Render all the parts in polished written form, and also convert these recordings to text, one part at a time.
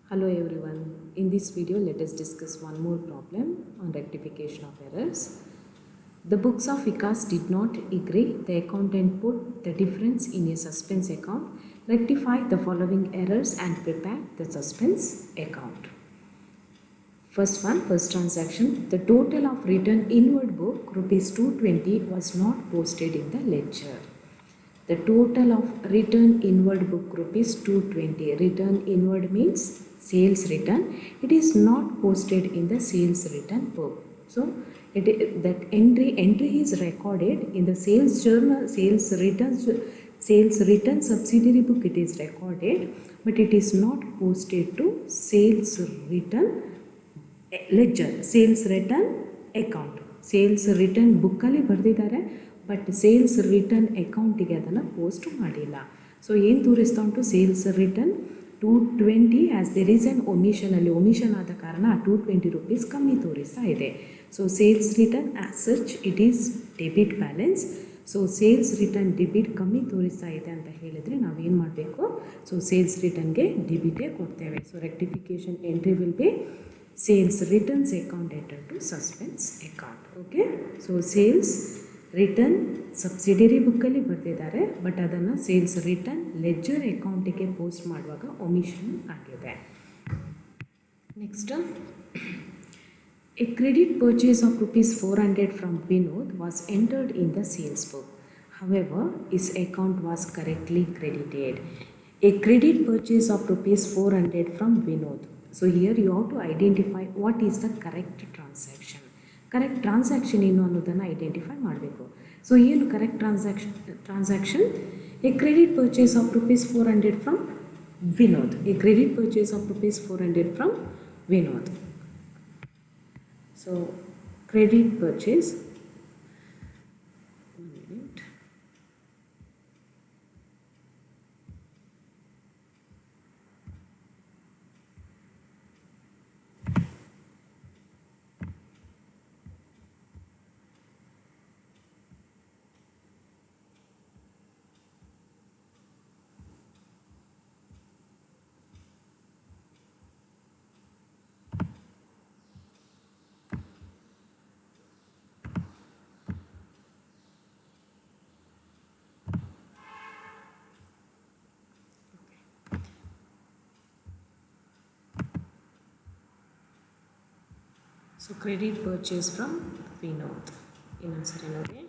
Hello everyone. In this video, let us discuss one more problem on rectification of errors. The books of Vikas did not agree. The accountant put the difference in a suspense account, rectify the following errors and prepare the suspense account. First transaction. The total of written inward book rupees 220 was not posted in the ledger. The total of written inward book rupees 220. Written inward means sales return. It is not posted in the sales return book. So that entry is recorded in the sales journal, sales return subsidiary book. It is recorded, but it is not posted to sales return ledger, sales return account. Sales return book ಅಲ್ಲಿ ಬರೆದಿದ್ದಾರೆ, but sales return ಅಕೌಂಟಿಗೆ ಅದನ್ನು post ಮಾಡಿಲ್ಲ. So ಏನು ತೋರಿಸ್ತಾ ಉಂಟು? Sales return 220 as there is an ಒಮಿಷನಲ್ಲಿ omission ಆದ ಕಾರಣ 220 ರೂಪೀಸ್ ಕಮ್ಮಿ ತೋರಿಸ್ತಾ ಇದೆ. So sales return as such it is debit balance. So sales return debit ಕಮ್ಮಿ ತೋರಿಸ್ತಾ ಇದೆ ಅಂತ ಹೇಳಿದರೆ ನಾವೇನು ಮಾಡಬೇಕು? ಸೊ ಸೇಲ್ಸ್ ರಿಟರ್ನ್ಗೆ ಡೆಬಿಟೇ ಕೊಡ್ತೇವೆ. So rectification entry will be sales returns account enter to suspense account. Okay, so sales return subsidiary ಬುಕ್ಕಲ್ಲಿ ಬರೆದಿದ್ದಾರೆ, ಬಟ್ ಅದನ್ನು ಸೇಲ್ಸ್ ರಿಟರ್ನ್ ಲೆಡ್ಜರ್ ಅಕೌಂಟಿಗೆ ಪೋಸ್ಟ್ ಮಾಡುವಾಗ ಒಮಿಷನ್ ಆಗಿದೆ. Next, a credit purchase of rupees 400 from Vinod was entered in the sales book. However, his account was correctly credited. A credit purchase of rupees 400 from Vinod. So here you have to identify what is the correct transaction. Correct transaction ಏನು ಅನ್ನೋದನ್ನು identify ಮಾಡಬೇಕು. So ಏನು correct transaction? A credit purchase of rupees 400 from Vinod. A credit purchase of rupees 400 from Vinod. So credit purchase, so credit purchase from Vinod. ಇನ್ನೊಂದ್ಸರಿ ನೋಡಿ,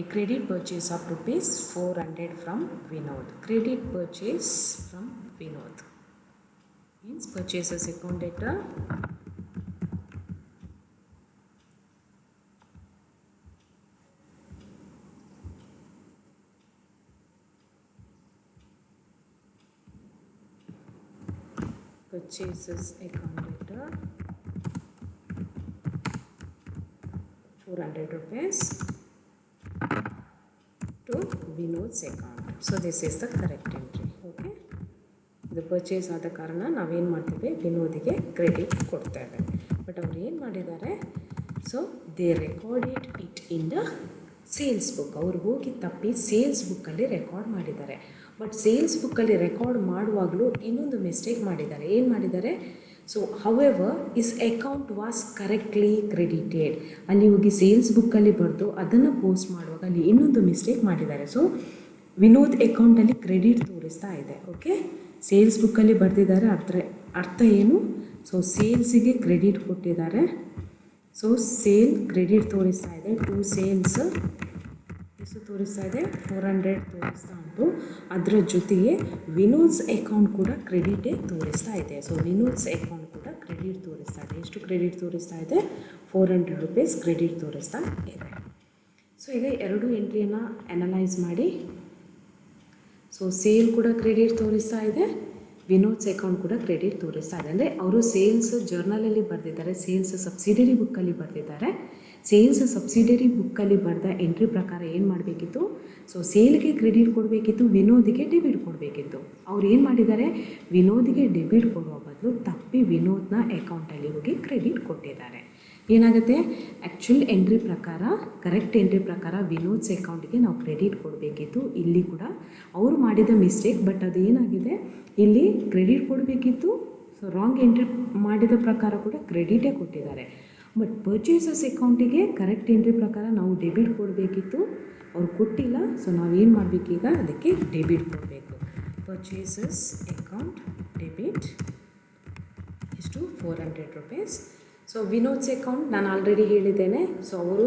A credit purchase of rupees 400 from Vinod. Credit purchase from Vinod means purchases account data purchases account data 400 rupees to Vinod's account. So this is the correct entry. Okay, ಇದು purchase ಆದ ಕಾರಣ ನಾವೇನು ಮಾಡ್ತೀವಿ? ವಿನೋದಿಗೆ credit ಕೊಡ್ತೇವೆ. But ಅವ್ರು ಏನು ಮಾಡಿದ್ದಾರೆ? So they recorded it in the sales book. ಅವ್ರು ಹೋಗಿ ತಪ್ಪಿ ಸೇಲ್ಸ್ ಬುಕ್ಕಲ್ಲಿ ರೆಕಾರ್ಡ್ ಮಾಡಿದ್ದಾರೆ. ಬಟ್ ಸೇಲ್ಸ್ ಬುಕ್ಕಲ್ಲಿ ರೆಕಾರ್ಡ್ ಮಾಡುವಾಗಲೂ ಇನ್ನೊಂದು ಮಿಸ್ಟೇಕ್ ಮಾಡಿದ್ದಾರೆ. ಏನು ಮಾಡಿದ್ದಾರೆ? So however is account was correctly credited. ಅಲ್ಲಿ ಹೋಗಿ ಸೇಲ್ಸ್ ಬುಕ್ಕಲ್ಲಿ ಬರೆದು ಅದನ್ನು ಪೋಸ್ಟ್ ಮಾಡುವಾಗ ಅಲ್ಲಿ ಇನ್ನೊಂದು ಮಿಸ್ಟೇಕ್ ಮಾಡಿದ್ದಾರೆ. ಸೊ ವಿನೋದ್ ಅಕೌಂಟಲ್ಲಿ ಕ್ರೆಡಿಟ್ ತೋರಿಸ್ತಾ ಇದೆ. ಓಕೆ, ಸೇಲ್ಸ್ ಬುಕ್ಕಲ್ಲಿ ಬರೆದಿದ್ದಾರೆ, ಅರ್ಥ ಏನು? ಸೊ ಸೇಲ್ಸಿಗೆ ಕ್ರೆಡಿಟ್ ಕೊಟ್ಟಿದ್ದಾರೆ. ಸೊ ಸೇಲ್ ಕ್ರೆಡಿಟ್ ತೋರಿಸ್ತಾ ಇದೆ. ಟು ಸೇಲ್ಸ್ ಎಷ್ಟು ತೋರಿಸ್ತಾ ಇದೆ? 400 ತೋರಿಸ್ತಾ ಉಂಟು. ಅದರ ಜೊತೆಗೆ ವಿನೋದ್ಸ್ ಅಕೌಂಟ್ ಕೂಡ ಕ್ರೆಡಿಟೇ ತೋರಿಸ್ತಾ ಇದೆ. ಸೊ ವಿನೋದ್ಸ್ ಅಕೌಂಟ್ ಕೂಡ ಕ್ರೆಡಿಟ್ ತೋರಿಸ್ತಾ ಇದೆ. ಎಷ್ಟು ಕ್ರೆಡಿಟ್ ತೋರಿಸ್ತಾ ಇದೆ? 400 ರೂಪೀಸ್ ಕ್ರೆಡಿಟ್ ತೋರಿಸ್ತಾ ಇದೆ. ಸೊ ಈಗ ಎರಡು ಎಂಟ್ರಿಯನ್ನು ಅನಲೈಸ್ ಮಾಡಿ. ಸೊ ಸೇಲ್ ಕೂಡ ಕ್ರೆಡಿಟ್ ತೋರಿಸ್ತಾ ಇದೆ, ವಿನೋದ್ಸ್ ಅಕೌಂಟ್ ಕೂಡ ಕ್ರೆಡಿಟ್ ತೋರಿಸ್ತಾ ಇದೆ. ಅಂದರೆ ಅವರು ಸೇಲ್ಸ್ ಜರ್ನಲಲ್ಲಿ ಬರೆದಿದ್ದಾರೆ, ಸೇಲ್ಸ್ ಸಬ್ಸಿಡರಿ ಬುಕ್ಕಲ್ಲಿ ಬರೆದಿದ್ದಾರೆ. ಸೇಲ್ಸ್ ಸಬ್ಸಿಡರಿ ಬುಕ್ಕಲ್ಲಿ ಬರೆದ ಎಂಟ್ರಿ ಪ್ರಕಾರ ಏನು ಮಾಡಬೇಕಿತ್ತು? ಸೊ ಸೇಲ್ಗೆ ಕ್ರೆಡಿಟ್ ಕೊಡಬೇಕಿತ್ತು, ವಿನೋದಿಗೆ ಡೆಬಿಟ್ ಕೊಡಬೇಕಿತ್ತು. ಅವ್ರು ಏನು ಮಾಡಿದ್ದಾರೆ? ವಿನೋದಿಗೆ ಡೆಬಿಟ್ ಕೊಡುವ ಬದಲು ತಪ್ಪಿ ವಿನೋದ್ನ ಅಕೌಂಟಲ್ಲಿ ಹೋಗಿ ಕ್ರೆಡಿಟ್ ಕೊಟ್ಟಿದ್ದಾರೆ. ಏನಾಗುತ್ತೆ, ಆ್ಯಕ್ಚುಲ್ ಎಂಟ್ರಿ ಪ್ರಕಾರ, ಕರೆಕ್ಟ್ ಎಂಟ್ರಿ ಪ್ರಕಾರ ವಿನೋದ್ಸ್ ಅಕೌಂಟ್ಗೆ ನಾವು ಕ್ರೆಡಿಟ್ ಕೊಡಬೇಕಿತ್ತು. ಇಲ್ಲಿ ಕೂಡ ಅವರು ಮಾಡಿದ ಮಿಸ್ಟೇಕ್, ಬಟ್ ಅದು ಏನಾಗಿದೆ, ಇಲ್ಲಿ ಕ್ರೆಡಿಟ್ ಕೊಡಬೇಕಿತ್ತು. ಸೊ ರಾಂಗ್ ಎಂಟ್ರಿ ಮಾಡಿದ ಪ್ರಕಾರ ಕೂಡ ಕ್ರೆಡಿಟೇ ಕೊಟ್ಟಿದ್ದಾರೆ. ಬಟ್ ಪರ್ಚೇಸಸ್ ಅಕೌಂಟಿಗೆ ಕರೆಕ್ಟ್ ಎಂಟ್ರಿ ಪ್ರಕಾರ ನಾವು ಡೆಬಿಟ್ ಕೊಡಬೇಕಿತ್ತು, ಅವ್ರು ಕೊಟ್ಟಿಲ್ಲ. ಸೊ ನಾವೇನು ಮಾಡಬೇಕೀಗ, ಅದಕ್ಕೆ ಡೆಬಿಟ್ ಕೊಡಬೇಕು. ಪರ್ಚೇಸಸ್ ಅಕೌಂಟ್ ಡೆಬಿಟ್ ಎಷ್ಟು, 400 ರೂಪೀಸ್. ಸೊ ವಿನೋದ್ಸ್ ಅಕೌಂಟ್ ನಾನು ಆಲ್ರೆಡಿ ಹೇಳಿದ್ದೇನೆ. ಸೊ ಅವರು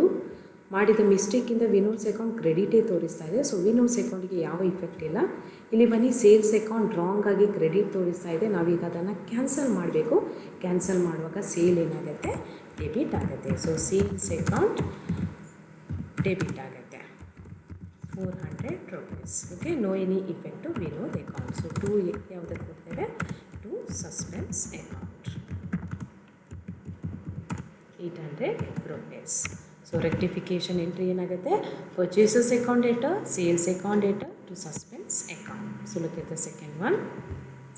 ಮಾಡಿದ ಮಿಸ್ಟೇಕಿಂದ ವಿನೋದ್ಸ್ ಅಕೌಂಟ್ ಕ್ರೆಡಿಟೇ ತೋರಿಸ್ತಾ ಇದೆ. ಸೊ ವಿನೋದ್ಸ್ ಅಕೌಂಟಿಗೆ ಯಾವ ಇಫೆಕ್ಟ್ ಇಲ್ಲ. ಇಲ್ಲಿ ಬನ್ನಿ, ಸೇಲ್ಸ್ ಅಕೌಂಟ್ ರಾಂಗ್ ಆಗಿ ಕ್ರೆಡಿಟ್ ತೋರಿಸ್ತಾ ಇದೆ. ನಾವೀಗ ಅದನ್ನು ಕ್ಯಾನ್ಸಲ್ ಮಾಡಬೇಕು. ಕ್ಯಾನ್ಸಲ್ ಮಾಡುವಾಗ ಸೇಲ್ ಏನಾಗುತ್ತೆ, ಡೆಬಿಟ್ ಆಗುತ್ತೆ. ಸೊ ಸೇಲ್ಸ್ ಅಕೌಂಟ್ ಡೆಬಿಟ್ ಆಗುತ್ತೆ 400 rupees. Okay, no any effect to Vinod account. So to ಯಾವುದಕ್ಕೆ ಕೊಡ್ತೇವೆ, to suspense account 800 rupees. So rectification entry ಏನಾಗುತ್ತೆ, purchases account debtor, sales account debtor to suspense account. So look at the second one.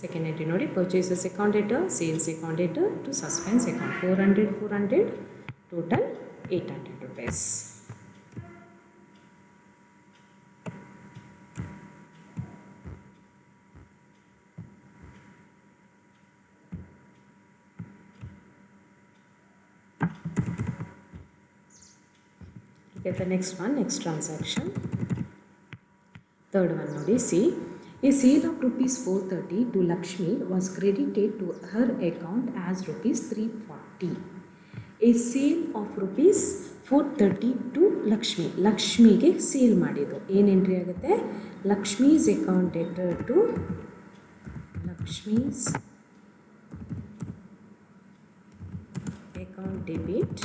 Second entry ನೋಡಿ, purchases account debtor, sales account debtor to suspense account 400 total 800 rupees. Get the next one, next transaction. Third one nodi, see, a sale of rupees 430 to Lakshmi was credited to her account as rupees 340. A sale of rupees 430 to Lakshmi. Lakshmi ge sale ಮಾಡಿದ್ದು ಏನು entry ಆಗುತ್ತೆ, Lakshmi's account debtor to Lakshmi's account debit.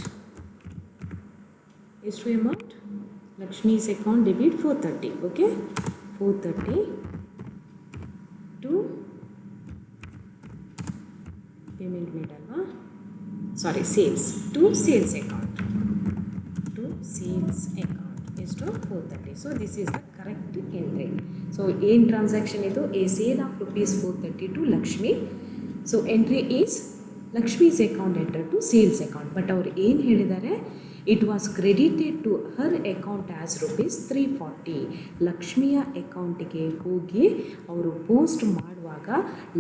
ಎಷ್ಟು amount, Lakshmi's account debit 430. Okay, 430 to payment made ಅಲ್ವಾ, sorry sales, to sales account, to sales account ಎಷ್ಟು 430. So this is the correct entry. So ಏನು transaction ಇದು, a sale of rupees 430 to Lakshmi. So entry is Lakshmi's account enter to sales account. But ಅವ್ರು ಏನು ಹೇಳಿದ್ದಾರೆ, it was credited to her account as rupees 340. ಲಕ್ಷ್ಮಿಯ ಅಕೌಂಟಿಗೆ ಹೋಗಿ ಅವರು ಪೋಸ್ಟ್ ಮಾಡುವಾಗ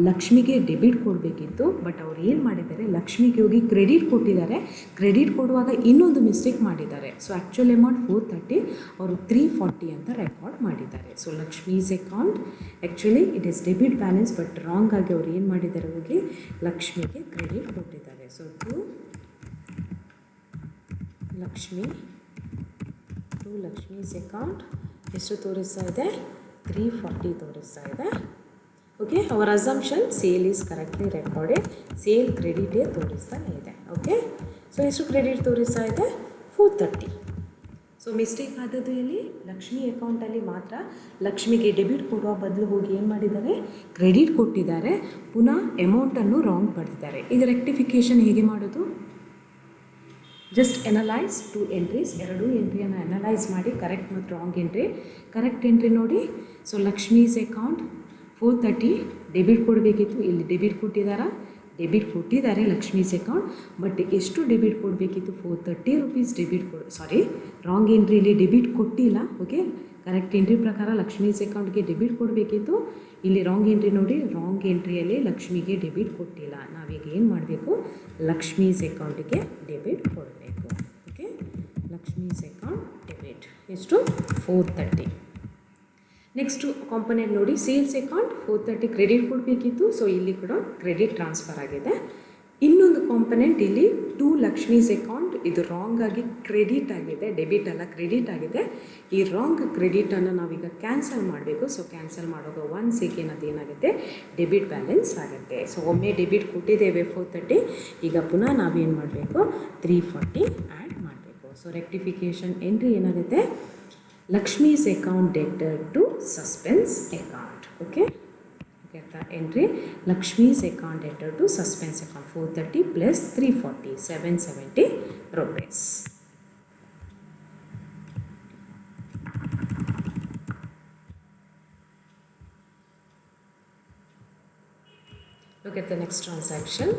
ಲಕ್ಷ್ಮಿಗೆ ಡೆಬಿಟ್ ಕೊಡಬೇಕಿತ್ತು. ಬಟ್ ಅವ್ರು ಏನು ಮಾಡಿದ್ದಾರೆ, ಲಕ್ಷ್ಮಿಗೆ ಹೋಗಿ ಕ್ರೆಡಿಟ್ ಕೊಟ್ಟಿದ್ದಾರೆ. ಕ್ರೆಡಿಟ್ ಕೊಡುವಾಗ ಇನ್ನೊಂದು ಮಿಸ್ಟೇಕ್ ಮಾಡಿದ್ದಾರೆ. ಸೊ ಆ್ಯಕ್ಚುಲ್ ಅಮೌಂಟ್ 430, ಅವರು 340 ಅಂತ ರೆಕಾರ್ಡ್ ಮಾಡಿದ್ದಾರೆ. So Lakshmi's account actually it is debit balance, but wrong ಆಗಿ ಅವ್ರು ಏನು ಮಾಡಿದ್ದಾರೆ, ಹೋಗಿ ಲಕ್ಷ್ಮಿಗೆ ಕ್ರೆಡಿಟ್ ಕೊಟ್ಟಿದ್ದಾರೆ. So to Lakshmi, to Lakshmi's account ಎಷ್ಟು ತೋರಿಸ್ತಾ ಇದೆ, 340 ತೋರಿಸ್ತಾ ಇದೆ. Okay, our assumption sale is correctly recorded, sale ಕ್ರೆಡಿಟೇ ತೋರಿಸ್ತಾ ಇದೆ. ಓಕೆ, ಸೊ ಎಷ್ಟು ಕ್ರೆಡಿಟ್ ತೋರಿಸ್ತಾ ಇದೆ, 430. ಸೊ ಮಿಸ್ಟೇಕ್ ಆದದ್ದು ಇಲ್ಲಿ ಲಕ್ಷ್ಮಿ ಅಕೌಂಟಲ್ಲಿ ಮಾತ್ರ. ಲಕ್ಷ್ಮಿಗೆ ಡೆಬಿಟ್ ಕೊಡುವ ಬದಲು ಹೋಗಿ ಏನು ಮಾಡಿದ್ದಾರೆ, ಕ್ರೆಡಿಟ್ ಕೊಟ್ಟಿದ್ದಾರೆ. ಪುನಃ ಅಮೌಂಟನ್ನು ರಾಂಗ್ ಪಡೆದಿದ್ದಾರೆ. ಇದು ರೆಕ್ಟಿಫಿಕೇಷನ್ ಹೇಗೆ ಮಾಡೋದು, ಜಸ್ಟ್ ಎನಲೈಸ್ ಟು ಎಂಟ್ರೀಸ್, ಎರಡೂ ಎಂಟ್ರಿಯನ್ನು ಅನಲೈಸ್ ಮಾಡಿ ಕರೆಕ್ಟ್ ಮತ್ತು ರಾಂಗ್ ಎಂಟ್ರಿ. ಕರೆಕ್ಟ್ ಎಂಟ್ರಿ ನೋಡಿ, ಸೊ ಲಕ್ಷ್ಮೀಸ್ ಅಕೌಂಟ್ 430 ಡೆಬಿಟ್ ಕೊಡಬೇಕಿತ್ತು, ಇಲ್ಲಿ ಡೆಬಿಟ್ ಕೊಟ್ಟಿದ್ದಾರಾ, ಡೆಬಿಟ್ ಕೊಟ್ಟಿದ್ದಾರೆ ಲಕ್ಷ್ಮೀಸ್ ಅಕೌಂಟ್. ಬಟ್ ಎಷ್ಟು ಡೆಬಿಟ್ ಕೊಡಬೇಕಿತ್ತು, 430 ರೂಪೀಸ್ ಡೆಬಿಟ್ ಸಾರಿ ರಾಂಗ್ ಎಂಟ್ರಿಯಲ್ಲಿ ಡೆಬಿಟ್ ಕೊಟ್ಟಿಲ್ಲ. ಓಕೆ, ಕರೆಕ್ಟ್ ಎಂಟ್ರಿ ಪ್ರಕಾರ ಲಕ್ಷ್ಮೀಸ್ ಅಕೌಂಟ್ಗೆ ಡೆಬಿಟ್ ಕೊಡಬೇಕಿತ್ತು. ಇಲ್ಲಿ ರಾಂಗ್ ಎಂಟ್ರಿ ನೋಡಿ, ರಾಂಗ್ ಎಂಟ್ರಿಯಲ್ಲಿ ಲಕ್ಷ್ಮಿಗೆ ಡೆಬಿಟ್ ಕೊಟ್ಟಿಲ್ಲ. ನಾವೀಗ ಏನು ಮಾಡಬೇಕು, ಲಕ್ಷ್ಮೀಸ್ ಅಕೌಂಟಿಗೆ ಡೆಬಿಟ್ ಕೊಡಬೇಕು. ಓಕೆ, ಲಕ್ಷ್ಮೀಸ್ ಅಕೌಂಟ್ ಡೆಬಿಟ್ ಎಷ್ಟು, 430. ನೆಕ್ಸ್ಟು ಕಾಂಪೊನೆಂಟ್ ನೋಡಿ, ಸೇಲ್ಸ್ ಅಕೌಂಟ್ 430 ಕ್ರೆಡಿಟ್ ಕೊಡಬೇಕಿತ್ತು. ಸೊ ಇಲ್ಲಿ ಕೂಡ ಕ್ರೆಡಿಟ್ ಟ್ರಾನ್ಸ್ಫರ್ ಆಗಿದೆ. ಇನ್ನೊಂದು ಕಾಂಪೊನೆಂಟ್ ಇಲ್ಲಿ ಟು ಲಕ್ಷ್ಮೀಸ್ ಅಕೌಂಟ್, ಇದು ರಾಂಗ್ ಆಗಿ ಕ್ರೆಡಿಟ್ ಆಗಿದೆ, ಡೆಬಿಟ್ ಅಲ್ಲ ಕ್ರೆಡಿಟ್ ಆಗಿದೆ. ಈ ರಾಂಗ್ ಕ್ರೆಡಿಟನ್ನು ನಾವೀಗ ಕ್ಯಾನ್ಸಲ್ ಮಾಡಬೇಕು. ಸೊ ಕ್ಯಾನ್ಸಲ್ ಮಾಡುವಾಗ ಒನ್ಸ್ ಅಗೇನ್ ಅದೇನಾಗುತ್ತೆ, ಡೆಬಿಟ್ ಬ್ಯಾಲೆನ್ಸ್ ಆಗುತ್ತೆ. ಸೊ ಒಮ್ಮೆ ಡೆಬಿಟ್ ಕೊಟ್ಟಿದ್ದೇವೆ 430, ಈಗ ಪುನಃ ನಾವೇನು ಮಾಡಬೇಕು, 340 ಆ್ಯಡ್ ಮಾಡಬೇಕು. ಸೊ ರೆಕ್ಟಿಫಿಕೇಷನ್ ಎಂಟ್ರಿ ಏನಾಗುತ್ತೆ, Lakshmi's account debtor to suspense account. Okay, get the entry Lakshmi's account debtor to suspense account 430 plus 340 770 rupees. Look at the next transaction.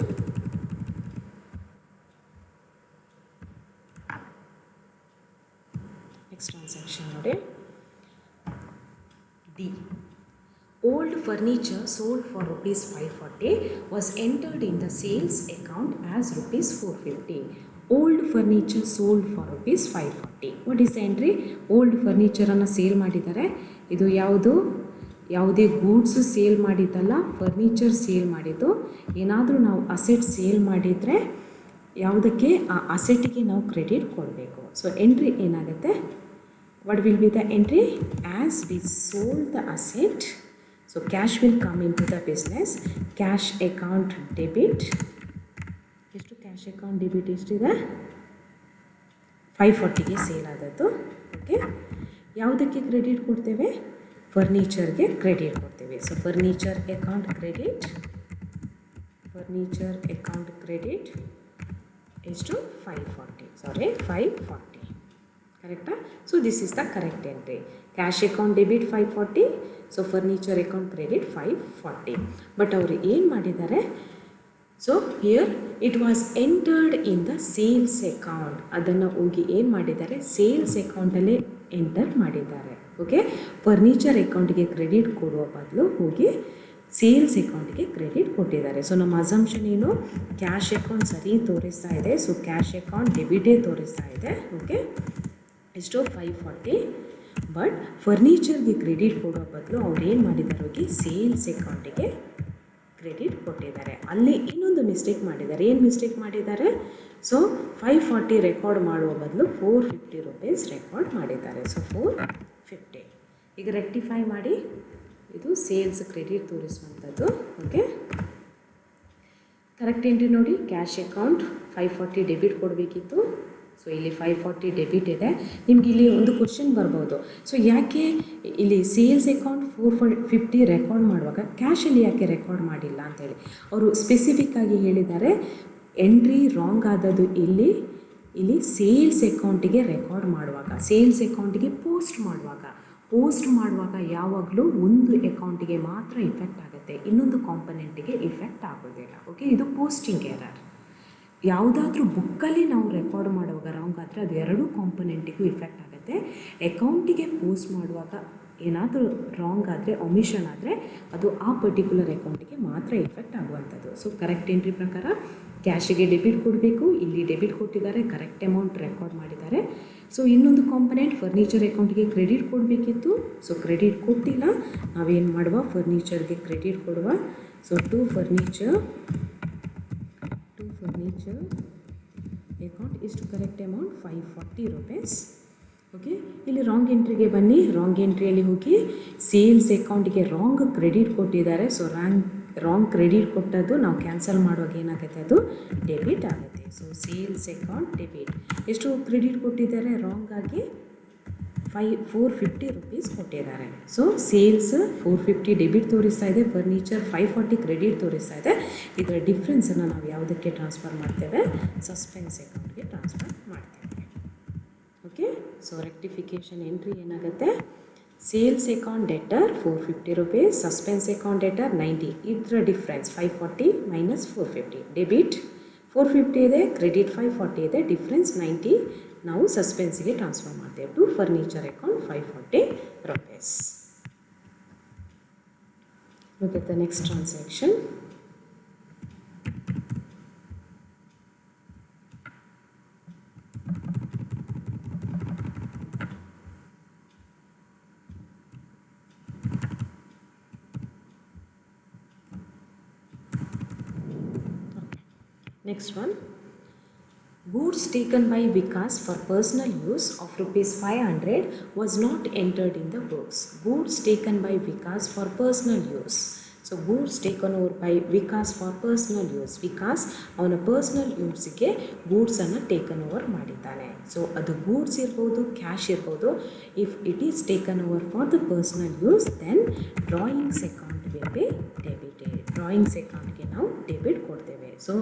furniture sold for rupees 540 was entered in the sales account as rupees 450. Old furniture sold for rupees 540. What is the entry? Old furniture ಅನ್ನು sale ಮಾಡಿದ್ದಾರೆ. ಇದು ಯಾವುದು? ಯಾವುದೇ goods sale ಮಾಡಿದ್ದಲ್ಲ, furniture sale ಮಾಡಿದ್ದು. ಏನಾದರೂ ನಾವು asset sale ಮಾಡಿದರೆ ಯಾವುದಕ್ಕೆ ಆ ಅಸೆಟ್ಗೆ ನಾವು ಕ್ರೆಡಿಟ್ ಕೊಡಬೇಕು. ಸೊ ಎಂಟ್ರಿ ಏನಾಗುತ್ತೆ? what will be the entry? As we sold the asset, so cash will come into the business. Cash account debit. ಎಷ್ಟು ಕ್ಯಾಶ್ ಅಕೌಂಟ್ ಡೆಬಿಟ್ ಎಷ್ಟಿದೆ? 540ಗೆ ಸೇಲ್ ಆದದ್ದು. ಓಕೆ, ಯಾವುದಕ್ಕೆ ಕ್ರೆಡಿಟ್ ಕೊಡ್ತೇವೆ? ಫರ್ನಿಚರ್ಗೆ ಕ್ರೆಡಿಟ್ ಕೊಡ್ತೇವೆ. So furniture account credit, furniture account credit ಎಷ್ಟು? 540. ಕರೆಕ್ಟಾ? So this is the correct entry. Cash account debit 540, so furniture account credit 540. But ಅವರು ಏನು ಮಾಡಿದ್ದಾರೆ? So here it was entered in the sales account. ಅದನ್ನು ಹೋಗಿ ಏನು ಮಾಡಿದ್ದಾರೆ? ಸೇಲ್ಸ್ ಅಕೌಂಟಲ್ಲೇ ಎಂಟರ್ ಮಾಡಿದ್ದಾರೆ. ಓಕೆ, ಫರ್ನಿಚರ್ ಅಕೌಂಟಿಗೆ ಕ್ರೆಡಿಟ್ ಕೊಡುವ ಬದಲು ಹೋಗಿ ಸೇಲ್ಸ್ ಅಕೌಂಟಿಗೆ ಕ್ರೆಡಿಟ್ ಕೊಟ್ಟಿದ್ದಾರೆ. ಸೊ ನಮ್ಮ ಅಸಂಪ್ಷನ್ ಏನು? ಕ್ಯಾಶ್ ಅಕೌಂಟ್ ಸರಿ ತೋರಿಸ್ತಾ ಇದೆ. ಸೊ ಕ್ಯಾಶ್ ಅಕೌಂಟ್ ಡೆಬಿಟೇ ತೋರಿಸ್ತಾ ಇದೆ. ಓಕೆ, ಎಷ್ಟು? 540. ಬಟ್ ಫರ್ನಿಚರ್ಗೆ ಕ್ರೆಡಿಟ್ ಕೊಡೋ ಬದಲು ಅವ್ರು ಏನು ಮಾಡಿದ್ದಾರೆ? ಹೋಗಿ ಸೇಲ್ಸ್ ಅಕೌಂಟಿಗೆ ಕ್ರೆಡಿಟ್ ಕೊಟ್ಟಿದ್ದಾರೆ. ಅಲ್ಲಿ ಇನ್ನೊಂದು ಮಿಸ್ಟೇಕ್ ಮಾಡಿದ್ದಾರೆ. ಏನು ಮಿಸ್ಟೇಕ್ ಮಾಡಿದ್ದಾರೆ? ಸೊ 540 ರೆಕಾರ್ಡ್ ಮಾಡುವ ಬದಲು 450 ರೂಪೀಸ್ ರೆಕಾರ್ಡ್ ಮಾಡಿದ್ದಾರೆ. ಸೊ 450. ಈಗ ರೆಕ್ಟಿಫೈ ಮಾಡಿ, ಇದು ಸೇಲ್ಸ್ ಕ್ರೆಡಿಟ್ ತೋರಿಸುವಂಥದ್ದು. ಓಕೆ, ಕರೆಕ್ಟ್ ಎಂಟ್ರಿ ನೋಡಿ. ಕ್ಯಾಶ್ ಅಕೌಂಟ್ 540 ಡೆಬಿಟ್ ಕೊಡಬೇಕಿತ್ತು. ಸೊ ಇಲ್ಲಿ 540 ಡೆಬಿಟ್ ಇದೆ. ನಿಮ್ಗೆ ಇಲ್ಲಿ ಒಂದು ಕ್ವಶನ್ ಬರ್ಬೋದು. ಸೊ ಯಾಕೆ ಇಲ್ಲಿ ಸೇಲ್ಸ್ ಅಕೌಂಟ್ 450 ರೆಕಾರ್ಡ್ ಮಾಡುವಾಗ ಕ್ಯಾಶಲ್ಲಿ ಯಾಕೆ ರೆಕಾರ್ಡ್ ಮಾಡಿಲ್ಲ ಅಂತೇಳಿ ಅವರು ಸ್ಪೆಸಿಫಿಕ್ಕಾಗಿ ಹೇಳಿದ್ದಾರೆ. ಎಂಟ್ರಿ ರಾಂಗ್ ಆದದ್ದು ಇಲ್ಲಿ ಸೇಲ್ಸ್ ಅಕೌಂಟಿಗೆ ರೆಕಾರ್ಡ್ ಮಾಡುವಾಗ, ಸೇಲ್ಸ್ ಅಕೌಂಟಿಗೆ ಪೋಸ್ಟ್ ಮಾಡುವಾಗ ಯಾವಾಗಲೂ ಒಂದು ಅಕೌಂಟಿಗೆ ಮಾತ್ರ ಇಫೆಕ್ಟ್ ಆಗುತ್ತೆ, ಇನ್ನೊಂದು ಕಾಂಪೊನೆಂಟಿಗೆ ಇಫೆಕ್ಟ್ ಆಗೋದಿಲ್ಲ. ಓಕೆ, ಇದು ಪೋಸ್ಟಿಂಗ್ ಎರರ್. ಯಾವುದಾದ್ರೂ ಬುಕ್ಕಲ್ಲಿ ನಾವು ರೆಕಾರ್ಡ್ ಮಾಡುವಾಗ ರಾಂಗ್ ಆದರೆ ಅದು ಎರಡೂ ಕಾಂಪೊನೆಂಟಿಗೂ ಇಫೆಕ್ಟ್ ಆಗುತ್ತೆ. ಅಕೌಂಟಿಗೆ ಪೋಸ್ಟ್ ಮಾಡುವಾಗ ಏನಾದರೂ ರಾಂಗ್ ಆದರೆ, ಒಮಿಷನ್ ಆದರೆ ಅದು ಆ ಪರ್ಟಿಕ್ಯುಲರ್ ಅಕೌಂಟಿಗೆ ಮಾತ್ರ ಇಫೆಕ್ಟ್ ಆಗುವಂಥದ್ದು. ಸೊ ಕರೆಕ್ಟ್ ಎಂಟ್ರಿ ಪ್ರಕಾರ ಕ್ಯಾಶಿಗೆ ಡೆಬಿಟ್ ಕೊಡಬೇಕು. ಇಲ್ಲಿ ಡೆಬಿಟ್ ಕೊಟ್ಟಿದ್ದಾರೆ, ಕರೆಕ್ಟ್ ಅಮೌಂಟ್ ರೆಕಾರ್ಡ್ ಮಾಡಿದ್ದಾರೆ. ಸೊ ಇನ್ನೊಂದು ಕಾಂಪೊನೆಂಟ್ ಫರ್ನಿಚರ್ ಅಕೌಂಟಿಗೆ ಕ್ರೆಡಿಟ್ ಕೊಡಬೇಕಿತ್ತು. ಸೊ ಕ್ರೆಡಿಟ್ ಕೊಟ್ಟಿಲ್ಲ. ನಾವೇನು ಮಾಡುವ? ಫರ್ನಿಚರ್ಗೆ ಕ್ರೆಡಿಟ್ ಕೊಡುವ. ಸೊ ಟು ಫರ್ನಿಚರ್ ಅಕೌಂಟ್ ಎಷ್ಟು ಕರೆಕ್ಟ್ ಅಮೌಂಟ್? 540 ರೂಪೀಸ್. ಓಕೆ, ಇಲ್ಲಿ ರಾಂಗ್ ಎಂಟ್ರಿಗೆ ಬನ್ನಿ. ರಾಂಗ್ ಎಂಟ್ರಿಯಲ್ಲಿ ಹೋಗಿ ಸೇಲ್ಸ್ ಅಕೌಂಟಿಗೆ ರಾಂಗ್ ಕ್ರೆಡಿಟ್ ಕೊಟ್ಟಿದ್ದಾರೆ. ಸೊ ರಾಂಗ್ ಕ್ರೆಡಿಟ್ ಕೊಟ್ಟದ್ದು ನಾವು ಕ್ಯಾನ್ಸಲ್ ಮಾಡುವಾಗ ಏನಾಗುತ್ತೆ? ಅದು ಡೆಬಿಟ್ ಆಗುತ್ತೆ. ಸೊ ಸೇಲ್ಸ್ ಅಕೌಂಟ್ ಡೆಬಿಟ್ ಎಷ್ಟು ಕ್ರೆಡಿಟ್ ಕೊಟ್ಟಿದ್ದಾರೆ? ರಾಂಗ್ ಆಗಿ 450 ರೂಪೀಸ್ ಕೊಟ್ಟಿದ್ದಾರೆ. ಸೊ ಸೇಲ್ಸ್ 450 ಡೆಬಿಟ್ ತೋರಿಸ್ತಾ ಇದೆ, ಫರ್ನಿಚರ್ 540 ಕ್ರೆಡಿಟ್ ತೋರಿಸ್ತಾ ಇದೆ. ಇದರ ಡಿಫ್ರೆನ್ಸನ್ನು ನಾವು ಯಾವುದಕ್ಕೆ ಟ್ರಾನ್ಸ್ಫರ್ ಮಾಡ್ತೇವೆ? ಸಸ್ಪೆನ್ಸ್ ಅಕೌಂಟ್ಗೆ ಟ್ರಾನ್ಸ್ಫರ್ ಮಾಡ್ತೇವೆ. ಓಕೆ, ಸೊ ರೆಕ್ಟಿಫಿಕೇಷನ್ ಎಂಟ್ರಿ ಏನಾಗುತ್ತೆ? Sales account deter 450 rupees, suspense account deter 90. ಇದರ ಡಿಫ್ರೆನ್ಸ್ 540 ಮೈನಸ್ 450. ಡೆಬಿಟ್ 450 ಇದೆ, ಕ್ರೆಡಿಟ್ 540 ಇದೆ, ಡಿಫ್ರೆನ್ಸ್ 90. ನಾವು ಸಸ್ಪೆನ್ಸಿಗೆ ಟ್ರಾನ್ಸ್ಫರ್ ಮಾಡ್ತೇವೆ to furniture account 540 rupees. Look at the next transaction. Next one. Goods taken by Vikas for personal use of rupees 500 was not entered in the books. Goods taken by Vikas for personal use. So goods taken over by Vikas for personal use. Vikas ಅವನ personal ಯೂಸ್ಗೆ ಗೂಡ್ಸನ್ನು taken over ಮಾಡಿದ್ದಾನೆ. So ಅದು goods ಇರ್ಬೋದು, cash ಇರ್ಬೋದು. If it is taken over for the personal use, then drawings account will be debited. Drawings ಅಕೌಂಟ್ಗೆ ನಾವು debit ಕೊಡ್ತೇವೆ. ಸೊ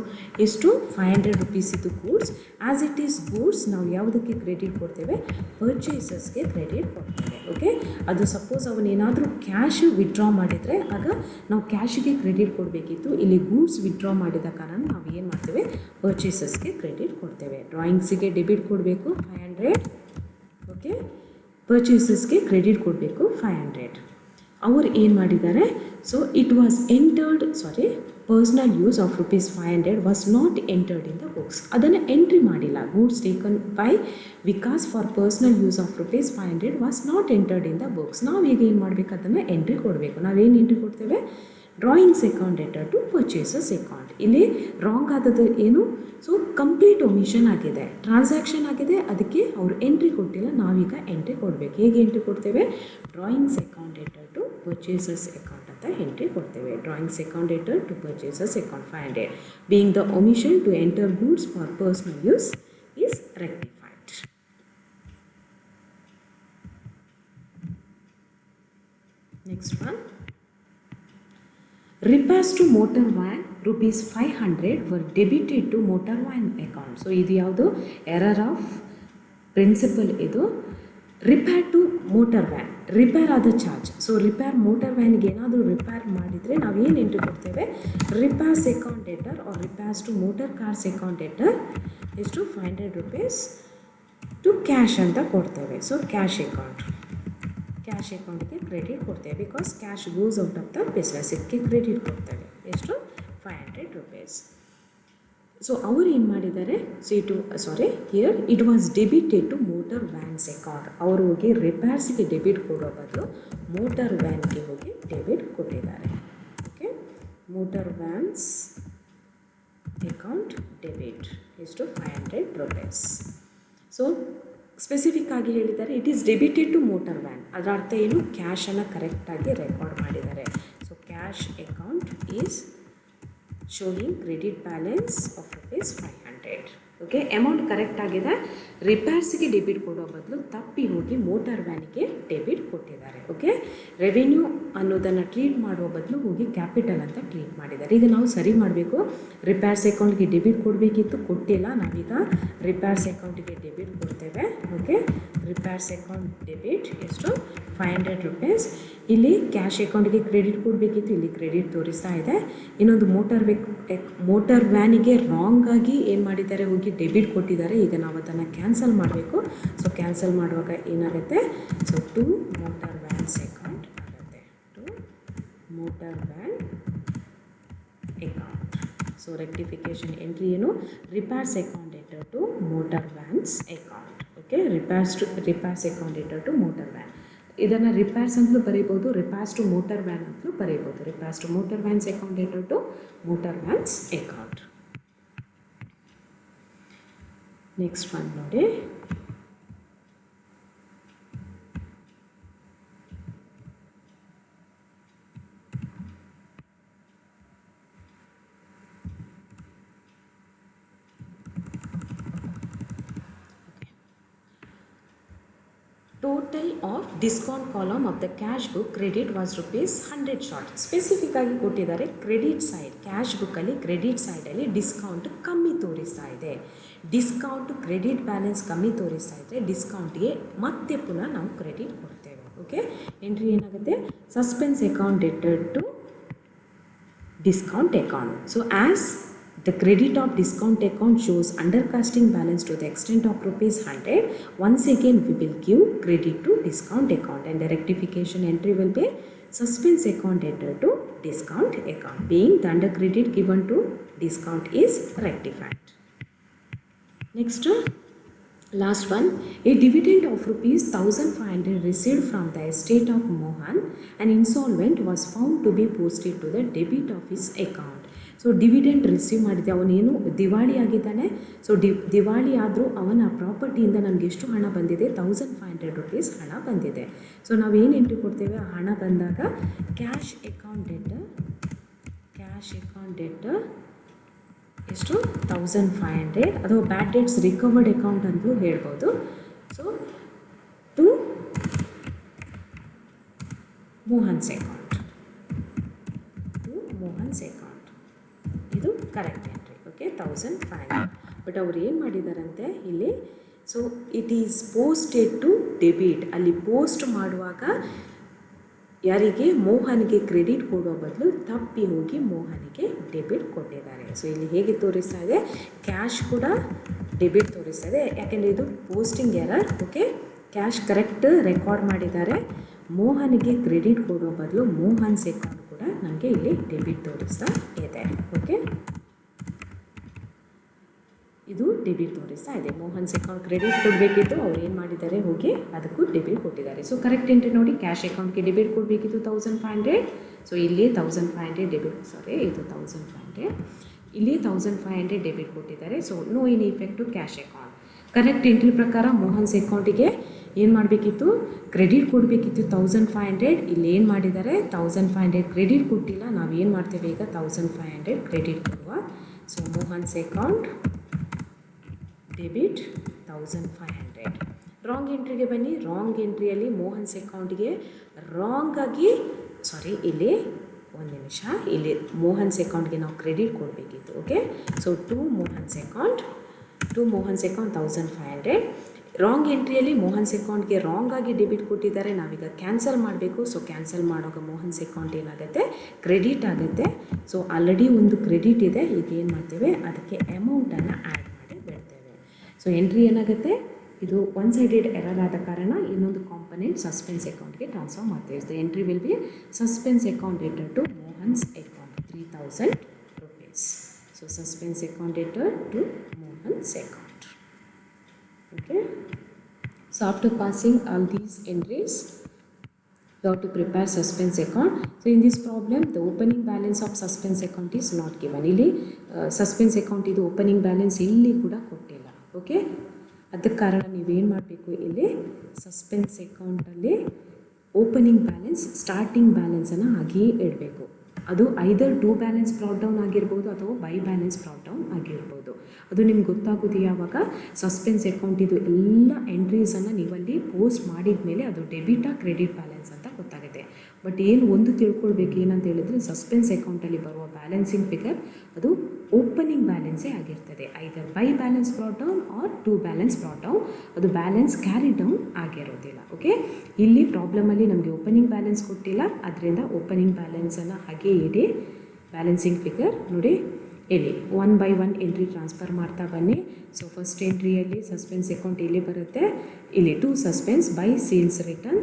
ಎಷ್ಟು? 500 ರೂಪೀಸ್ ಇದು goods. As it is goods ನಾವು ಯಾವುದಕ್ಕೆ ಕ್ರೆಡಿಟ್ ಕೊಡ್ತೇವೆ? ಪರ್ಚೇಸಸ್ಗೆ ಕ್ರೆಡಿಟ್ ಕೊಡ್ತೇವೆ. ಓಕೆ, ಅದು ಸಪೋಸ್ ಅವನೇನಾದರೂ ಕ್ಯಾಶ್ ವಿಡ್ರಾ ಮಾಡಿದರೆ ಆಗ ನಾವು ಕ್ಯಾಶಿಗೆ ಕ್ರೆಡಿಟ್ ಕೊಡಬೇಕಿತ್ತು. ಇಲ್ಲಿ ಗೂಡ್ಸ್ ವಿಡ್ರಾ ಮಾಡಿದ ಕಾರಣ ನಾವು ಏನು ಮಾಡ್ತೇವೆ? ಪರ್ಚೇಸಸ್ಗೆ ಕ್ರೆಡಿಟ್ ಕೊಡ್ತೇವೆ. ಡ್ರಾಯಿಂಗ್ಸಿಗೆ ಡೆಬಿಟ್ ಕೊಡಬೇಕು 500. ಓಕೆ, ಪರ್ಚೇಸಸ್ಗೆ ಕ್ರೆಡಿಟ್ ಕೊಡಬೇಕು 500. ಅವ್ರು ಏನು ಮಾಡಿದ್ದಾರೆ, so it was entered personal use of ₹500 was not entered in the books. ಅದನ್ನು ಎಂಟ್ರಿ ಮಾಡಿಲ್ಲ. Goods taken by Vikas for personal use of ₹500 was not entered in the books. ನಾವು ಈಗ ಏನು ಮಾಡಬೇಕು, ಅದನ್ನು ಎಂಟ್ರಿ ಕೊಡಬೇಕು. ನಾವೇನು ಎಂಟ್ರಿ ಕೊಡ್ತೇವೆ, drawings account debtor to purchases account. ಇಲ್ಲಿ ರಾಂಗ್ ಆದದ್ದು ಏನು, ಸೊ ಕಂಪ್ಲೀಟ್ ಒಮಿಷನ್ ಆಗಿದೆ, ಟ್ರಾನ್ಸಾಕ್ಷನ್ ಆಗಿದೆ, ಅದಕ್ಕೆ ಅವರು ಎಂಟ್ರಿ ಕೊಟ್ಟಿಲ್ಲ. ನಾವೀಗ ಎಂಟ್ರಿ ಕೊಡಬೇಕು. ಹೇಗೆ ಎಂಟ್ರಿ ಕೊಡ್ತೇವೆ, drawings account debtor to purchases account ಅಂತ ಎಂಟ್ರಿ ಕೊಡ್ತೇವೆ. Drawings account debtor to purchases account 500 being the omission to enter goods for personal use is rectified. Next one, repairs to motor van ₹500 were debited to motor van account. So ಇದು ಯಾವುದು, error of principle. ಇದು repair to motor van, repair ಆದ charge. So repair motor ವ್ಯಾನ್ಗೆ ಏನಾದರೂ repair ಮಾಡಿದರೆ ನಾವೇನು entry ಕೊಡ್ತೇವೆ, repairs account debtor or repairs to motor cars account debtor ಎಷ್ಟು ₹500 ಟು ಕ್ಯಾಶ್ ಅಂತ ಕೊಡ್ತೇವೆ. ಸೊ ಕ್ಯಾಶ್ ಅಕೌಂಟ್ಗೆ ಕ್ರೆಡಿಟ್ ಕೊಡ್ತೇವೆ, because cash goes out of the business. ಇದಕ್ಕೆ ಕ್ರೆಡಿಟ್ ಕೊಡ್ತೇವೆ. ಎಷ್ಟು, ₹500. ಸೊ ಅವ್ರು ಏನು ಮಾಡಿದ್ದಾರೆ, here it was debited to motor vans account. ಅವರು ಹೋಗಿ ರಿಪೇರ್ಸ್ಗೆ ಡೆಬಿಟ್ ಕೊಡೋ ಬದಲು ಮೋಟರ್ ವ್ಯಾನ್ಗೆ ಹೋಗಿ ಡೆಬಿಟ್ ಕೊಟ್ಟಿದ್ದಾರೆ. Okay, motor vans account debit ಎಷ್ಟು, ₹500. ಸೊ ಸ್ಪೆಸಿಫಿಕ್ ಆಗಿ ಹೇಳಿದ್ದಾರೆ, it is debited to motor van. ಅದರ ಅರ್ಥ ಏನು, ಕ್ಯಾಶನ್ನು ಕರೆಕ್ಟಾಗಿ ರೆಕಾರ್ಡ್ ಮಾಡಿದ್ದಾರೆ. So cash account is showing credit balance of ₹500. Okay, amount correct ಆಗಿದೆ. ರಿಪೇರ್ಸ್ಗೆ ಡೆಬಿಟ್ ಕೊಡೋ ಬದಲು ತಪ್ಪಿ ಹೋಗಿ ಮೋಟಾರ್ ವ್ಯಾನಿಗೆ ಡೆಬಿಟ್ ಕೊಟ್ಟಿದ್ದಾರೆ. ಓಕೆ, ರೆವಿನ್ಯೂ ಅನ್ನೋದನ್ನು ಟ್ರೀಟ್ ಮಾಡುವ ಬದಲು ಹೋಗಿ ಕ್ಯಾಪಿಟಲ್ ಅಂತ ಟ್ರೀಟ್ ಮಾಡಿದ್ದಾರೆ. ಈಗ ನಾವು ಸರಿ ಮಾಡಬೇಕು. ರಿಪೇರ್ಸ್ ಅಕೌಂಟ್ಗೆ ಡೆಬಿಟ್ ಕೊಡಬೇಕಿತ್ತು, ಕೊಟ್ಟಿಲ್ಲ. ನಾವೀಗ ರಿಪೇರ್ಸ್ ಅಕೌಂಟಿಗೆ ಡೆಬಿಟ್ ಕೊಡ್ತೇವೆ. ಓಕೆ, ರಿಪೇರ್ಸ್ ಅಕೌಂಟ್ ಡೆಬಿಟ್ ಎಷ್ಟು, ₹500. ಇಲ್ಲಿ ಕ್ಯಾಶ್ ಅಕೌಂಟಿಗೆ ಕ್ರೆಡಿಟ್ ಕೊಡಬೇಕಿತ್ತು, ಇಲ್ಲಿ ಕ್ರೆಡಿಟ್ ತೋರಿಸ್ತಾ ಇದೆ. ಇನ್ನೊಂದು ಮೋಟರ್ ವ್ಯಾನಿಗೆ ರಾಂಗ್ ಆಗಿ ಏನು ಮಾಡಿದ್ದಾರೆ, ಹೋಗಿ ಡೆಬಿಟ್ ಕೊಟ್ಟಿದ್ದಾರೆ. ಈಗ ನಾವು ಅದನ್ನು ಕ್ಯಾನ್ಸಲ್ ಮಾಡಬೇಕು. ಸೊ ಕ್ಯಾನ್ಸಲ್ ಮಾಡುವಾಗ ಏನಾಗುತ್ತೆ, so to motor vans account ಆಗುತ್ತೆ, to motor van account. So rectification entry ಏನು, repairs account debtor to motor vans account. Okay, repairs account debtor to motor van. ಇದನ್ನು ರಿಪೇರ್ಸ್ ಅಂತಲೂ ಬರೀಬೋದು, ರಿಪೇರ್ಸ್ ಟು ಮೋಟರ್ ವ್ಯಾನ್ ಅಂತಲೂ ಬರೀಬೋದು. Repairs to motor vans account debtor to motor vans account. Next one ನೋಡಿ, total of discount column of the cash book credit was ₹100 short. Specific ಆಗಿ ಕೊಟ್ಟಿದ್ದಾರೆ. Credit side, cash ಬುಕ್ಕಲ್ಲಿ credit ಸೈಡಲ್ಲಿ discount ಕಮ್ಮಿ ತೋರಿಸ್ತಾ ಇದೆ. ಡಿಸ್ಕೌಂಟ್ ಕ್ರೆಡಿಟ್ ಬ್ಯಾಲೆನ್ಸ್ ಕಮ್ಮಿ ತೋರಿಸ್ತಾ ಇದ್ದರೆ ಡಿಸ್ಕೌಂಟ್ಗೆ ಮತ್ತೆ ಪುನಃ ನಾವು ಕ್ರೆಡಿಟ್ ಕೊಡ್ತೇವೆ. ಓಕೆ, ಎಂಟ್ರಿ ಏನಾಗುತ್ತೆ, ಸಸ್ಪೆನ್ಸ್ ಅಕೌಂಟ್ ಡೆಟೆಡ್ to discount account. So as the credit of discount account shows undercasting balance to the extent of ₹100, once again we will give credit to discount account and the rectification entry will be suspense account debtor to discount account, being the under credit given to discount is rectified. Next, last one, a dividend of ₹1,500 received from the estate of Mohan, an insolvent, was found to be posted to the debit of his account. So dividend receive ಮಾಡಿದ್ದೆ, ಅವನೇನು ದಿವಾಳಿ ಆಗಿದ್ದಾನೆ. So ದಿವಾಳಿ ಆದರೂ ಅವನ ಪ್ರಾಪರ್ಟಿಯಿಂದ ನಮಗೆ ಎಷ್ಟು ಹಣ ಬಂದಿದೆ, ₹1,500 ಹಣ ಬಂದಿದೆ. ಸೊ ನಾವೇನು ಎಂಟ್ರಿ ಕೊಡ್ತೇವೆ, ಆ ಹಣ ಬಂದಾಗ ಕ್ಯಾಶ್ ಅಕೌಂಟ್ ಡೆಟರ್ ಎಷ್ಟು, $1,500, ಅಥವಾ ಬ್ಯಾಡ್ ಡೆಟ್ಸ್ ರಿಕವರ್ಡ್ ಅಕೌಂಟ್ ಅಂತಲೂ ಹೇಳ್ಬೋದು. ಸೊ ಟು ಮೋಹನ್ಸ್ ಅಕೌಂಟ್, ಇದು ಕರೆಕ್ಟ್ ಎಂಟ್ರಿ. ಓಕೆ, 1,500. ಬಟ್ ಅವ್ರು ಏನು ಮಾಡಿದಾರಂತೆ ಇಲ್ಲಿ, so it is posted to debit. ಅಲ್ಲಿ ಪೋಸ್ಟ್ ಮಾಡುವಾಗ ಯಾರಿಗೆ, ಮೋಹನ್ಗೆ ಕ್ರೆಡಿಟ್ ಕೊಡೋ ಬದಲು ತಪ್ಪಿ ಹೋಗಿ ಮೋಹನ್ಗೆ ಡೆಬಿಟ್ ಕೊಟ್ಟಿದ್ದಾರೆ. ಸೊ ಇಲ್ಲಿ ಹೇಗೆ ತೋರಿಸ್ತಾ ಇದೆ, ಕ್ಯಾಶ್ ಕೂಡ ಡೆಬಿಟ್ ತೋರಿಸ್ತಾ ಇದೆ, ಯಾಕೆಂದರೆ ಇದು posting error. Okay, cash correct record ಮಾಡಿದ್ದಾರೆ, ಮೋಹನ್ಗೆ ಕ್ರೆಡಿಟ್ ಕೊಡೋ ಬದಲು ಮೋಹನ್ಸ್ ಅಕೌಂಟ್ ಕೂಡ ನನಗೆ ಇಲ್ಲಿ ಡೆಬಿಟ್ ತೋರಿಸ್ತಾ ಇದೆ. ಓಕೆ, ಇದು ಡೆಬಿಟ್ ತೋರಿಸ್ತಾ ಇದೆ. ಮೋಹನ್ಸ್ ಅಕೌಂಟ್ ಕ್ರೆಡಿಟ್ ಕೊಡಬೇಕಿತ್ತು, ಅವ್ರು ಏನು ಮಾಡಿದ್ದಾರೆ, ಹೋಗಿ ಅದಕ್ಕೂ ಡೆಬಿಟ್ ಕೊಟ್ಟಿದ್ದಾರೆ. ಸೊ ಕರೆಕ್ಟ್ ಎಂಟ್ರಿ ನೋಡಿ, ಕ್ಯಾಶ್ ಅಕೌಂಟ್ಗೆ ಡೆಬಿಟ್ ಕೊಡಬೇಕಿತ್ತು 1500. ಸೊ ಇಲ್ಲಿ 1500 ಡೆಬಿಟ್, ಸಾರಿ ಇದು 1500, ಇಲ್ಲಿ 1500 ಡೆಬಿಟ್ ಕೊಟ್ಟಿದ್ದಾರೆ. So no in effect to cash account. Correct entry ಪ್ರಕಾರ ಮೋಹನ್ಸ್ ಅಕೌಂಟಿಗೆ ಏನು ಮಾಡಬೇಕಿತ್ತು, ಕ್ರೆಡಿಟ್ ಕೊಡಬೇಕಿತ್ತು 1500. ಇಲ್ಲಿ ಏನು ಮಾಡಿದ್ದಾರೆ, 1500 ಕ್ರೆಡಿಟ್ ಕೊಟ್ಟಿಲ್ಲ. ನಾವು ಏನು ಮಾಡ್ತೇವೆ ಈಗ, 1500 ಕ್ರೆಡಿಟ್ ಕೊಡುವ. So Mohan's account debit 1500. Wrong ಎಂಟ್ರಿಗೆ ಬನ್ನಿ. ರಾಂಗ್ ಎಂಟ್ರಿಯಲ್ಲಿ ಮೋಹನ್ಸ್ ಅಕೌಂಟ್ಗೆ ರಾಂಗಾಗಿ, ಸಾರಿ ಇಲ್ಲಿ ಒಂದು ನಿಮಿಷ, ಇಲ್ಲಿ ಮೋಹನ್ಸ್ ಅಕೌಂಟ್ಗೆ ನಾವು ಕ್ರೆಡಿಟ್ ಕೊಡಬೇಕಿತ್ತು. Okay, so to Mohan's account 1500. Wrong ಎಂಟ್ರಿಯಲ್ಲಿ ಮೋಹನ್ಸ್ ಅಕೌಂಟ್ಗೆ ರಾಂಗ್ ಆಗಿ ಡೆಬಿಟ್ ಕೊಟ್ಟಿದ್ದಾರೆ. ನಾವೀಗ ಕ್ಯಾನ್ಸಲ್ ಮಾಡಬೇಕು. ಸೊ ಕ್ಯಾನ್ಸಲ್ ಮಾಡುವಾಗ ಮೋಹನ್ಸ್ ಅಕೌಂಟ್ ಏನಾಗುತ್ತೆ, ಕ್ರೆಡಿಟ್ ಆಗುತ್ತೆ. ಸೊ ಆಲ್ರೆಡಿ ಒಂದು ಕ್ರೆಡಿಟ್ ಇದೆ, ಈಗ ಏನು ಮಾಡ್ತೇವೆ, ಅದಕ್ಕೆ ಅಮೌಂಟನ್ನು ಆ್ಯಡ್ ಮಾಡಿ ಬಿಡ್ತೇವೆ. ಸೊ ಎಂಟ್ರಿ ಏನಾಗುತ್ತೆ, ಇದು ಒನ್ ಸೈಡೆಡ್ ಎರರ್ ಆದ ಕಾರಣ ಇನ್ನೊಂದು ಕಾಂಪೊನೆಂಟ್ ಸಸ್ಪೆನ್ಸ್ ಅಕೌಂಟ್ಗೆ ಟ್ರಾನ್ಸ್ಫರ್ ಮಾಡ್ತೇವೆ. The entry will be suspense account enter to Mohan's account 3000 rupees. So suspense account enter to Mohan's account. Okay, so after passing all these entries, you have to prepare suspense account. So in this problem, the opening balance of suspense account is not given. ಇಲ್ಲಿ suspense account ಇದು opening balance ಇಲ್ಲಿ ಕೂಡ ಕೊಟ್ಟಿಲ್ಲ. Okay, ಅದಕ್ಕೆ ಕಾರಣ ನೀವೇನು ಮಾಡಬೇಕು, ಇಲ್ಲಿ ಸಸ್ಪೆನ್ಸ್ ಅಕೌಂಟಲ್ಲಿ ಓಪನಿಂಗ್ ಬ್ಯಾಲೆನ್ಸ್, ಸ್ಟಾರ್ಟಿಂಗ್ ಬ್ಯಾಲೆನ್ಸನ್ನು ಹಾಗೆಯೇ ಇಡಬೇಕು. ಅದು either to balance brought down ಆಗಿರ್ಬೋದು ಅಥವಾ ಬೈ ಬ್ಯಾಲೆನ್ಸ್ ಬ್ರಾಟ್ ಡೌನ್ ಆಗಿರ್ಬೋದು. ಅದು ನಿಮ್ಗೆ ಗೊತ್ತಾಗೋದು ಯಾವಾಗ, ಸಸ್ಪೆನ್ಸ್ ಅಕೌಂಟ್ ಇದು ಎಲ್ಲ ಎಂಟ್ರೀಸನ್ನು ನೀವಲ್ಲಿ ಪೋಸ್ಟ್ ಮಾಡಿದ ಮೇಲೆ ಅದು ಡೆಬಿಟಾ ಕ್ರೆಡಿಟ್ ಬ್ಯಾಲೆನ್ಸ್ ಅಂತ ಗೊತ್ತಾಗುತ್ತೆ. ಬಟ್ ಏನು ಒಂದು ತಿಳ್ಕೊಳ್ಬೇಕು ಏನಂತ ಹೇಳಿದರೆ, ಸಸ್ಪೆನ್ಸ್ ಅಕೌಂಟಲ್ಲಿ ಬರುವ ಬ್ಯಾಲೆನ್ಸಿಂಗ್ ಫಿಗರ್ ಅದು ಓಪನಿಂಗ್ ಬ್ಯಾಲೆನ್ಸೇ ಆಗಿರ್ತದೆ. Either by balance brought down or to balance brought down, ಅದು ಬ್ಯಾಲೆನ್ಸ್ ಕ್ಯಾರಿ ಡೌನ್ ಆಗಿರೋದಿಲ್ಲ. ಓಕೆ, ಇಲ್ಲಿ ಪ್ರಾಬ್ಲಮಲ್ಲಿ ನಮಗೆ ಓಪನಿಂಗ್ ಬ್ಯಾಲೆನ್ಸ್ ಕೊಟ್ಟಿಲ್ಲ, ಅದರಿಂದ ಓಪನಿಂಗ್ ಬ್ಯಾಲೆನ್ಸನ್ನು ಹಾಗೆ ಇಡಿ. ಬ್ಯಾಲೆನ್ಸಿಂಗ್ ಫಿಗರ್ ನೋಡಿ, ಇಲ್ಲಿ 1 by 1 ಎಂಟ್ರಿ ಟ್ರಾನ್ಸ್ಫರ್ ಮಾಡ್ತಾ ಬನ್ನಿ. ಸೊ ಫಸ್ಟ್ ಎಂಟ್ರಿಯಲ್ಲಿ ಸಸ್ಪೆನ್ಸ್ ಅಕೌಂಟ್ ಇಲ್ಲಿ ಬರುತ್ತೆ, ಇಲ್ಲಿ to suspense by sales return.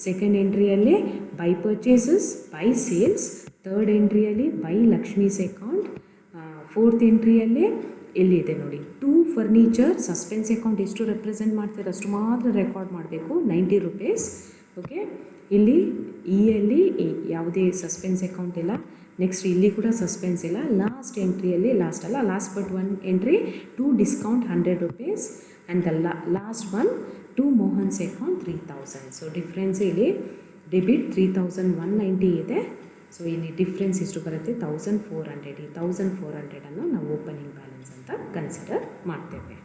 Second ಎಂಟ್ರಿಯಲ್ಲಿ by purchases by sales. Third ಎಂಟ್ರಿಯಲ್ಲಿ ಬೈ ಲಕ್ಷ್ಮೀಸ್ ಅಕೌಂಟ್. ಫೋರ್ತ್ ಎಂಟ್ರಿಯಲ್ಲಿ ಎಲ್ಲಿದೆ ನೋಡಿ, ಟು ಫರ್ನಿಚರ್. ಸಸ್ಪೆನ್ಸ್ ಅಕೌಂಟ್ ಎಷ್ಟು ರೆಪ್ರೆಸೆಂಟ್ ಮಾಡ್ತಾರೆ ಅಷ್ಟು ಮಾತ್ರ ರೆಕಾರ್ಡ್ ಮಾಡಬೇಕು, 90 rupees. ಓಕೆ, ಇಲ್ಲಿ ಯಲ್ಲಿ ಯಾವುದೇ ಸಸ್ಪೆನ್ಸ್ ಅಕೌಂಟ್ ಇಲ್ಲ. ನೆಕ್ಸ್ಟ್ ಇಲ್ಲಿ ಕೂಡ ಸಸ್ಪೆನ್ಸ್ ಇಲ್ಲ. ಲಾಸ್ಟ್ ಎಂಟ್ರಿಯಲ್ಲಿ, last but one entry, to discount 100 rupees and the last one to Mohan's account 3000. So difference ಇಲ್ಲಿ ಡೆಬಿಟ್ 3190 ಇದೆ. ಸೊ ಇಲ್ಲಿ ಡಿಫ್ರೆನ್ಸ್ ಎಷ್ಟು ಬರುತ್ತೆ, 1400. ಈ 1400 ನಾವು ಓಪನಿಂಗ್ ಬ್ಯಾಲೆನ್ಸ್ ಅಂತ ಕನ್ಸಿಡರ್ ಮಾಡ್ತೇವೆ.